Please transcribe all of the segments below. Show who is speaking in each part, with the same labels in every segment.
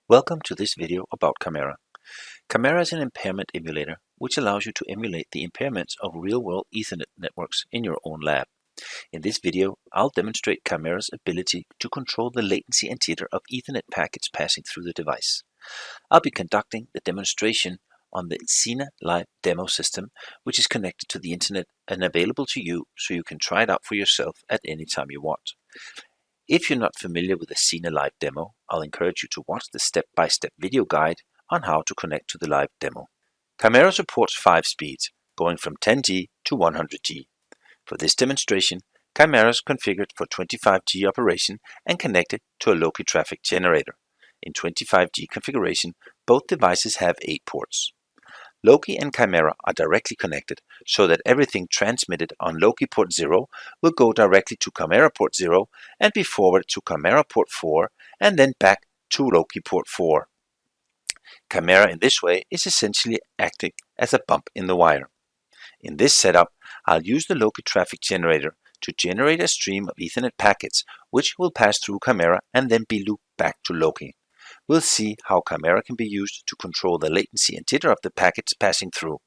Speaker 1: Welcome to this video about Chimera. Chimera is an impairment emulator which allows you to emulate the impairments of real-world Ethernet networks in your own lab. In this video, I'll demonstrate Chimera's ability to control the latency and jitter of Ethernet packets passing through the device. I'll be conducting the demonstration on the Xena live demo system, which is connected to the internet and available to you so you can try it out for yourself at any time you want. If you're not familiar with the Xena live demo, I'll encourage you to watch the step-by-step video guide on how to connect to the live demo. Chimera supports 5 speeds, going from 10G to 100G. For this demonstration, Chimera is configured for 25G operation and connected to a local traffic generator. In 25G configuration, both devices have 8 ports. Loki and Chimera are directly connected, so that everything transmitted on Loki port 0 will go directly to Chimera port 0 and be forwarded to Chimera port 4 and then back to Loki port 4. Chimera in this way is essentially acting as a bump in the wire. In this setup, I'll use the Loki traffic generator to generate a stream of Ethernet packets which will pass through Chimera and then be looped back to Loki. We'll see how Chimera can be used to control the latency and jitter of the packets passing through.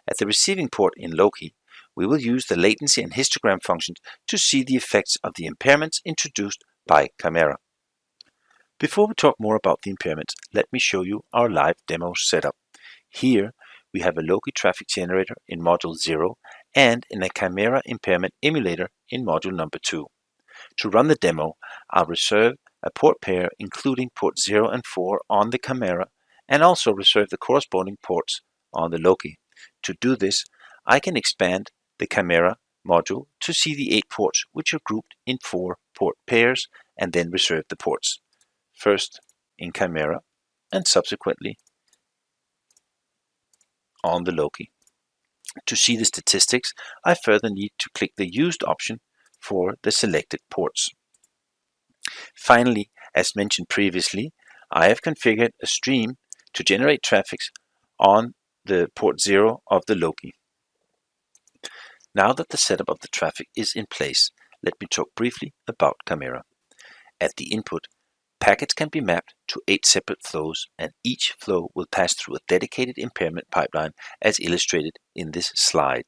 Speaker 1: At the receiving port in Loki, we will use the latency and histogram functions to see the effects of the impairments introduced by Chimera. Before we talk more about the impairments, let me show you our live demo setup. Here we have a Loki traffic generator in module 0 and in a Chimera impairment emulator in module number 2. To run the demo, I'll reserve a port pair including port 0 and 4 on the Chimera and also reserve the corresponding ports on the Loki. To do this, I can expand the Chimera module to see the 8 ports which are grouped in 4 port pairs and then reserve the ports. First in Chimera and subsequently on the Loki. To see the statistics, I further need to click the Used option for the selected ports. Finally, as mentioned previously, I have configured a stream to generate traffic on the port 0 of the Loki. Now that the setup of the traffic is in place, let me talk briefly about Chimera. At the input, packets can be mapped to 8 separate flows, and each flow will pass through a dedicated impairment pipeline as illustrated in this slide.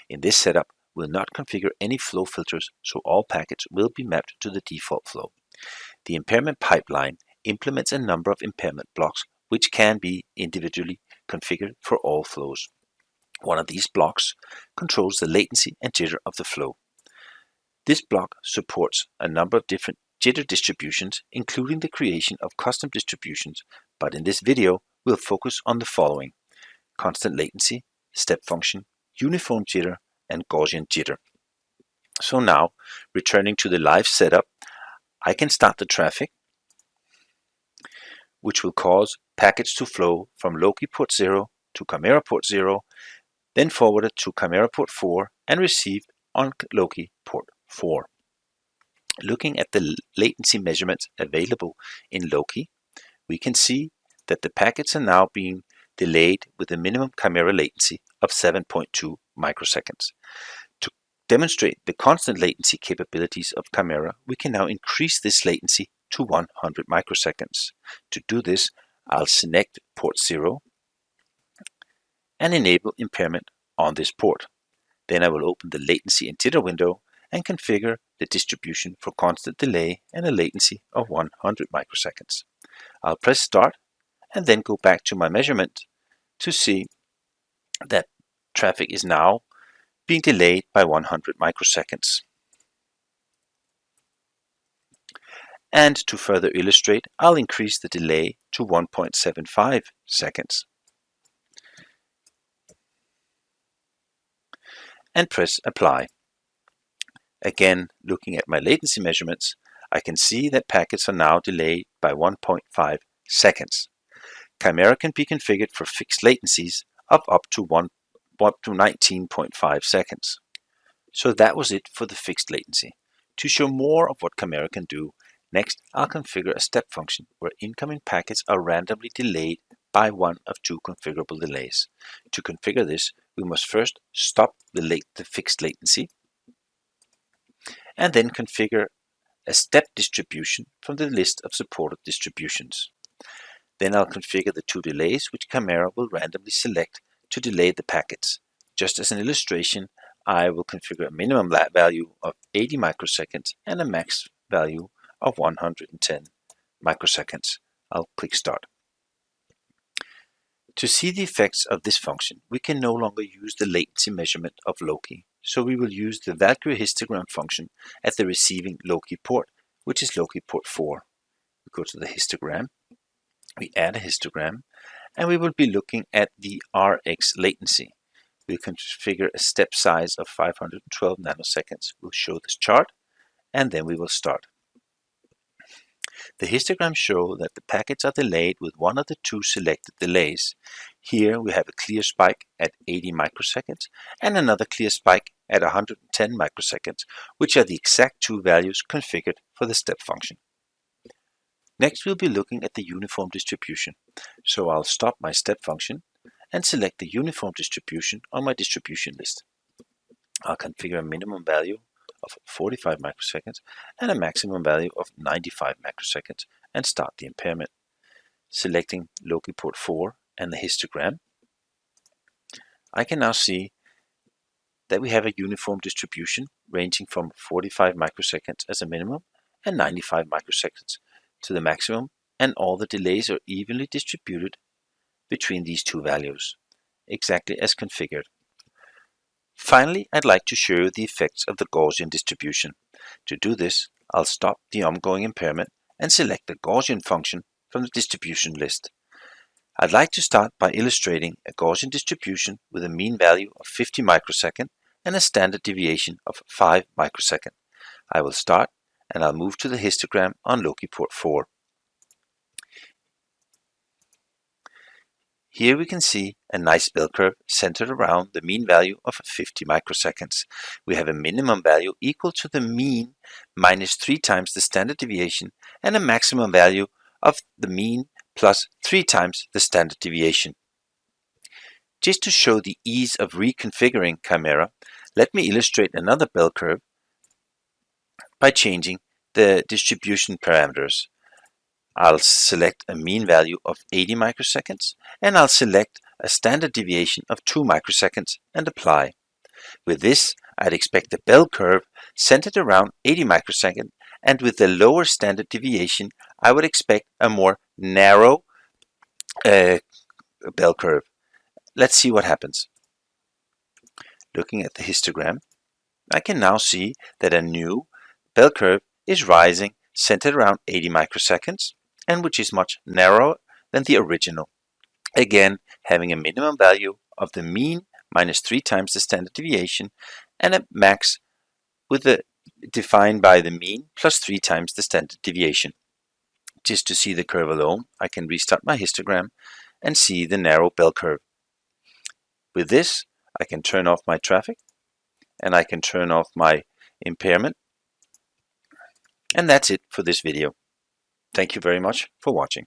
Speaker 1: In this setup, we'll not configure any flow filters, so all packets will be mapped to the default flow. The impairment pipeline implements a number of impairment blocks which can be individually configured for all flows. One of these blocks controls the latency and jitter of the flow. This block supports a number of different jitter distributions, including the creation of custom distributions, but in this video we'll focus on the following: constant latency, step function, uniform jitter, and Gaussian jitter. So now, returning to the live setup, I can start the traffic, which will cause packets to flow from Loki port 0 to Chimera port 0, then forwarded to Chimera port 4 and received on Loki port 4. Looking at the latency measurements available in Loki, we can see that the packets are now being delayed with a minimum Chimera latency of 7.2 microseconds. To demonstrate the constant latency capabilities of Chimera, we can now increase this latency to 100 microseconds. To do this, I'll select port 0 and enable impairment on this port. Then I will open the latency and jitter window and configure the distribution for constant delay and a latency of 100 microseconds. I'll press start and then go back to my measurement to see that traffic is now being delayed by 100 microseconds. And to further illustrate, I'll increase the delay to 1.75 seconds. And press apply. Again, looking at my latency measurements, I can see that packets are now delayed by 1.5 seconds. Chimera can be configured for fixed latencies of up to 19.5 seconds. So that was it for the fixed latency. To show more of what Chimera can do, next I'll configure a step function where incoming packets are randomly delayed by one of 2 configurable delays. To configure this, we must first stop the fixed latency and then configure a step distribution from the list of supported distributions. Then I'll configure the 2 delays which Chimera will randomly select to delay the packets. Just as an illustration, I will configure a minimum value of 80 microseconds and a max value of 110 microseconds. I'll click Start. To see the effects of this function, we can no longer use the latency measurement of Loki, so we will use the Valkyrie histogram function at the receiving Loki port, which is Loki port 4. We go to the histogram, we add a histogram, and we will be looking at the Rx latency. We configure a step size of 512 nanoseconds. We'll show this chart, and then we will start. The histograms show that the packets are delayed with one of the 2 selected delays. Here we have a clear spike at 80 microseconds and another clear spike at 110 microseconds, which are the exact 2 values configured for the step function. Next we'll be looking at the uniform distribution. So I'll stop my step function and select the uniform distribution on my distribution list. I'll configure a minimum value of 45 microseconds and a maximum value of 95 microseconds and start the impairment. Selecting Loki port 4 and the histogram, I can now see that we have a uniform distribution ranging from 45 microseconds as a minimum and 95 microseconds to the maximum, and all the delays are evenly distributed between these 2 values, exactly as configured. Finally, I'd like to show you the effects of the Gaussian distribution. To do this, I'll stop the ongoing impairment and select the Gaussian function from the distribution list. I'd like to start by illustrating a Gaussian distribution with a mean value of 50 microsecond and a standard deviation of 5 microsecond. I will start and I'll move to the histogram on Loki port 4. Here we can see a nice bell curve centered around the mean value of 50 microseconds. We have a minimum value equal to the mean minus 3 times the standard deviation and a maximum value of the mean plus 3 times the standard deviation. Just to show the ease of reconfiguring Chimera, let me illustrate another bell curve by changing the distribution parameters. I'll select a mean value of 80 microseconds and I'll select a standard deviation of 2 microseconds and apply. With this, I'd expect a bell curve centered around 80 microseconds, and with the lower standard deviation, I would expect a more narrow bell curve. Let's see what happens. Looking at the histogram, I can now see that a new bell curve is rising centered around 80 microseconds, and which is much narrower than the original. Again, having a minimum value of the mean minus 3 times the standard deviation and a max with the defined by the mean plus 3 times the standard deviation. Just to see the curve alone, I can restart my histogram and see the narrow bell curve. With this, I can turn off my traffic and I can turn off my impairment. And that's it for this video. Thank you very much for watching.